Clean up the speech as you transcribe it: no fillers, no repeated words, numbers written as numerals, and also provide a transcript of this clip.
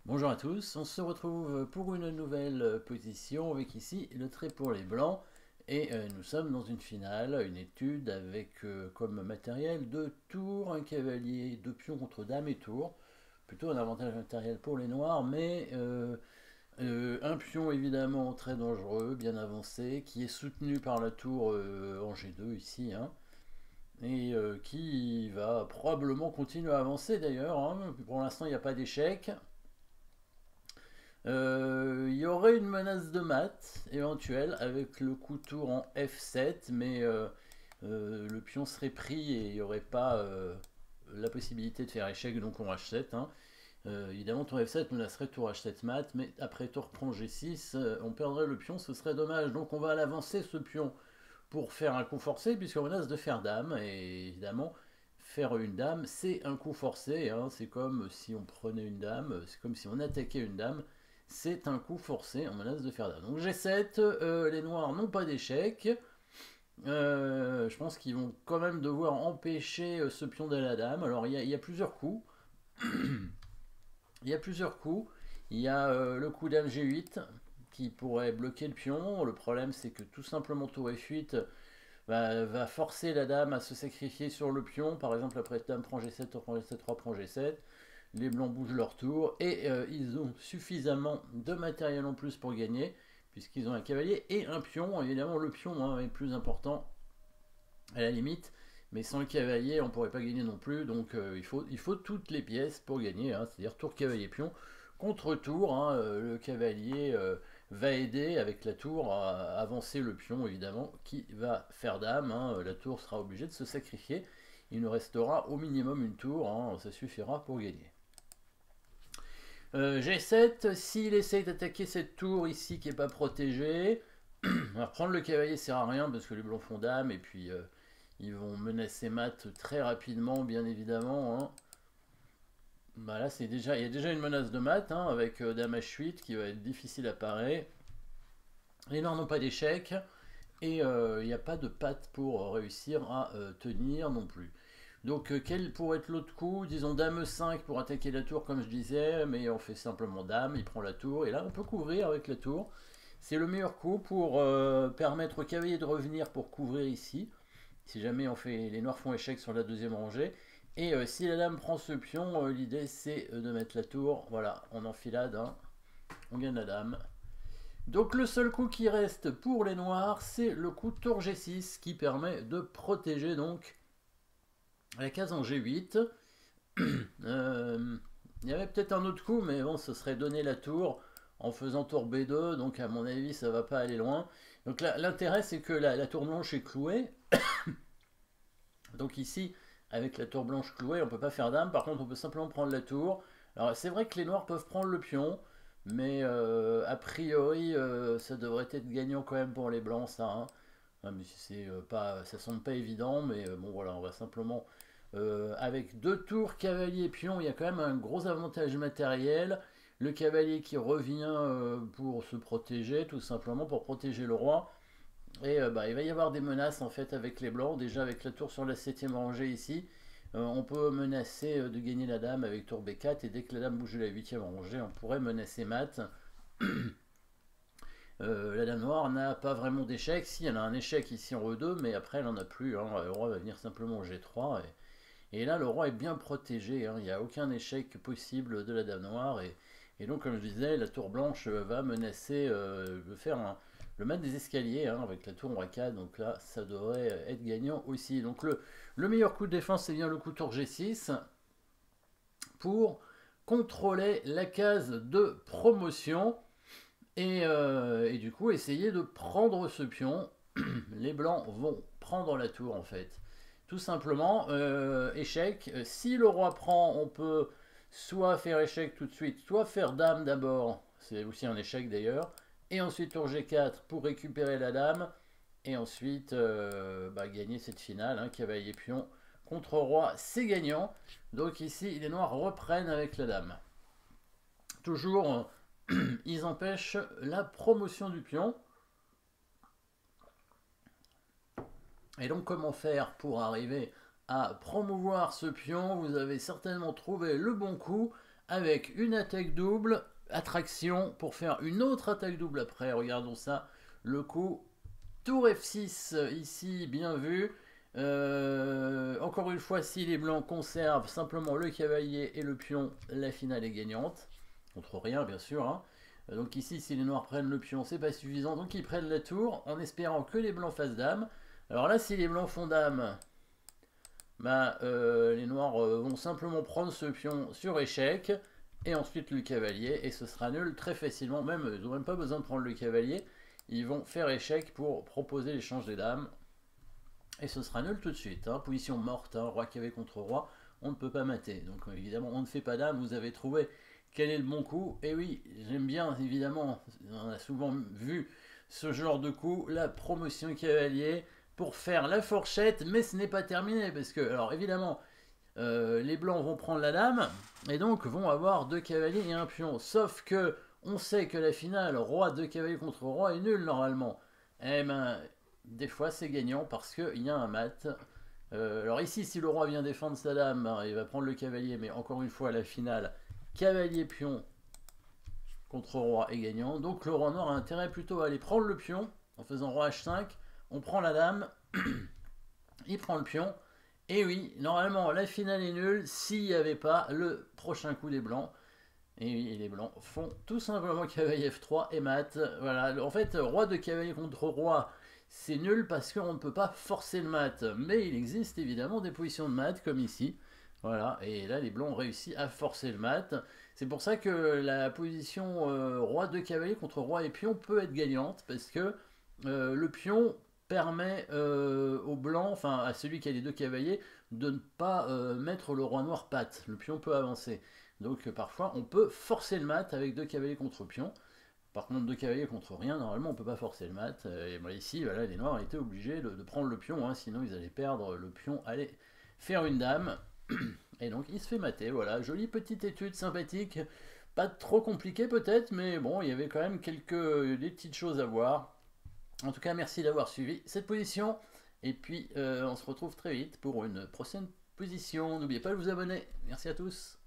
Bonjour à tous, on se retrouve pour une nouvelle position avec ici le trait pour les blancs et nous sommes dans une finale, une étude avec comme matériel deux tours, un cavalier, deux pions contre dame et tour. Plutôt un avantage matériel pour les noirs, mais un pion évidemment très dangereux, bien avancé, qui est soutenu par la tour en G2 ici, hein, et qui va probablement continuer à avancer d'ailleurs, hein. Pour l'instant il n'y a pas d'échec. Il y aurait une menace de mat éventuelle avec le coup tour en F7, mais le pion serait pris et il n'y aurait pas la possibilité de faire échec, donc on H7, hein. Évidemment, tour F7 menacerait tour H7 mat, mais après tour prend G6, on perdrait le pion, ce serait dommage. Donc on va l'avancer ce pion pour faire un coup forcé, puisqu'on menace de faire dame, et évidemment, faire une dame, c'est un coup forcé, hein. C'est comme si on prenait une dame, c'est comme si on attaquait une dame, c'est un coup forcé, on menace de faire dame. Donc G7, les noirs n'ont pas d'échec. Je pense qu'ils vont quand même devoir empêcher ce pion de la dame. Alors il y a plusieurs coups. Il y a plusieurs coups. Il y a le coup dame G8 qui pourrait bloquer le pion. Le problème c'est que tout simplement tour F8 va forcer la dame à se sacrifier sur le pion. Par exemple après dame prend G7, tour prend G7, roi prend G7. Les blancs bougent leur tour et ils ont suffisamment de matériel en plus pour gagner puisqu'ils ont un cavalier et un pion. Évidemment le pion, hein, est plus important à la limite, mais sans le cavalier on ne pourrait pas gagner non plus, donc il faut toutes les pièces pour gagner, hein, c'est à dire tour cavalier pion contre tour, hein, le cavalier va aider avec la tour à avancer le pion évidemment qui va faire dame, hein, la tour sera obligée de se sacrifier, il nous restera au minimum une tour, hein, ça suffira pour gagner. G7, s'il essaye d'attaquer cette tour ici qui n'est pas protégée, alors prendre le cavalier sert à rien parce que les blancs font dame et puis ils vont menacer mat très rapidement, bien évidemment, hein. Bah là, il y a déjà une menace de mat, hein, avec dame H8 qui va être difficile à parer. Les noirs n'ont pas d'échec et il n'y a pas de patte pour réussir à tenir non plus. Donc quel pourrait être l'autre coup? Disons dame E5 pour attaquer la tour comme je disais, mais on fait simplement dame, il prend la tour, et là on peut couvrir avec la tour. C'est le meilleur coup pour permettre au cavalier de revenir pour couvrir ici, si jamais les noirs font échec sur la deuxième rangée. Et si la dame prend ce pion, l'idée c'est de mettre la tour, voilà, en enfilade, hein, on gagne la dame. Donc le seul coup qui reste pour les noirs, c'est le coup tour G6 qui permet de protéger donc la case en G8. Il y avait peut-être un autre coup, mais bon, ce serait donner la tour en faisant tour B2, donc à mon avis, ça va pas aller loin. Donc l'intérêt, c'est que la tour blanche est clouée. Donc ici, avec la tour blanche clouée, on peut pas faire dame. Par contre, on peut simplement prendre la tour. Alors c'est vrai que les noirs peuvent prendre le pion, mais a priori, ça devrait être gagnant quand même pour les blancs, ça, hein. Ouais, mais c'est pas, ça semble pas évident, mais bon voilà, on va simplement avec deux tours cavalier pion, il y a quand même un gros avantage matériel. Le cavalier qui revient pour se protéger, tout simplement pour protéger le roi. Et bah, il va y avoir des menaces en fait avec les blancs. Déjà avec la tour sur la 7ème rangée ici, on peut menacer de gagner la dame avec tour B4. Et dès que la dame bouge de la 8ème rangée, on pourrait menacer mat. La dame noire n'a pas vraiment d'échec. Si, elle a un échec ici en E2, mais après elle n'en a plus, hein. Le roi va venir simplement en G3. Et là, le roi est bien protégé, hein. Il n'y a aucun échec possible de la dame noire. Et donc, comme je disais, la tour blanche va menacer de faire le mat des escaliers, hein, avec la tour en roi4. Donc là, ça devrait être gagnant aussi. Donc le meilleur coup de défense, c'est bien le coup tour G6 pour contrôler la case de promotion. Et du coup, essayer de prendre ce pion. Les blancs vont prendre la tour en fait. Tout simplement, échec. Si le roi prend, on peut soit faire échec tout de suite, soit faire dame d'abord. C'est aussi un échec d'ailleurs. Et ensuite tour G4 pour récupérer la dame. Et ensuite bah, gagner cette finale, hein, cavalier pion contre roi, c'est gagnant. Donc ici, les noirs reprennent avec la dame. Toujours, ils empêchent la promotion du pion. Et donc comment faire pour arriver à promouvoir ce pion? Vous avez certainement trouvé le bon coup avec une attaque double, attraction, pour faire une autre attaque double après. Regardons ça, le coup. Tour F6, ici, bien vu. Encore une fois, si les blancs conservent simplement le cavalier et le pion, la finale est gagnante. Contre rien, bien sûr. Hein. Donc ici, si les noirs prennent le pion, c'est pas suffisant. Donc ils prennent la tour en espérant que les blancs fassent dame. Alors là, si les blancs font dame, bah, les noirs vont simplement prendre ce pion sur échec. Et ensuite le cavalier. Et ce sera nul très facilement. Même, ils n'ont même pas besoin de prendre le cavalier. Ils vont faire échec pour proposer l'échange des dames. Et ce sera nul tout de suite. Hein. Position morte, hein. Roi cavalier contre roi. On ne peut pas mater. Donc évidemment, on ne fait pas dame. Vous avez trouvé quel est le bon coup. Et oui, j'aime bien, évidemment, on a souvent vu ce genre de coup. La promotion cavalier pour faire la fourchette. Mais ce n'est pas terminé. Parce que, alors évidemment, les blancs vont prendre la dame. Et donc vont avoir 2 cavaliers et un pion. Sauf que on sait que la finale, roi 2 cavaliers contre roi, est nulle normalement. Eh ben, des fois c'est gagnant parce qu'il y a un mat. Alors ici, si le roi vient défendre sa dame, ben, il va prendre le cavalier, mais encore une fois, la finale, cavalier-pion contre roi est gagnant. Donc le roi noir a intérêt plutôt à aller prendre le pion en faisant roi H5. On prend la dame, il prend le pion. Et oui, normalement, la finale est nulle s'il n'y avait pas le prochain coup des blancs. Et oui, les blancs font tout simplement cavalier F3 et mat. Voilà, en fait, roi de cavalier contre roi, c'est nul parce qu'on ne peut pas forcer le mat. Mais il existe évidemment des positions de mat comme ici. Voilà, et là les blancs ont réussi à forcer le mat. C'est pour ça que la position roi de cavalier contre roi et pion peut être gagnante parce que le pion permet au blanc, enfin à celui qui a les 2 cavaliers, de ne pas mettre le roi noir patte. Le pion peut avancer. Donc parfois on peut forcer le mat avec 2 cavaliers contre pion. Par contre 2 cavaliers contre rien, normalement on peut pas forcer le mat. Et bon, ici voilà, les noirs étaient obligés de prendre le pion, hein, sinon ils allaient perdre le pion, allait faire une dame. Et donc il se fait mater, voilà, jolie petite étude sympathique. Pas trop compliqué peut-être, mais bon, il y avait quand même des petites choses à voir. En tout cas, merci d'avoir suivi cette position. Et puis on se retrouve très vite pour une prochaine position. N'oubliez pas de vous abonner. Merci à tous.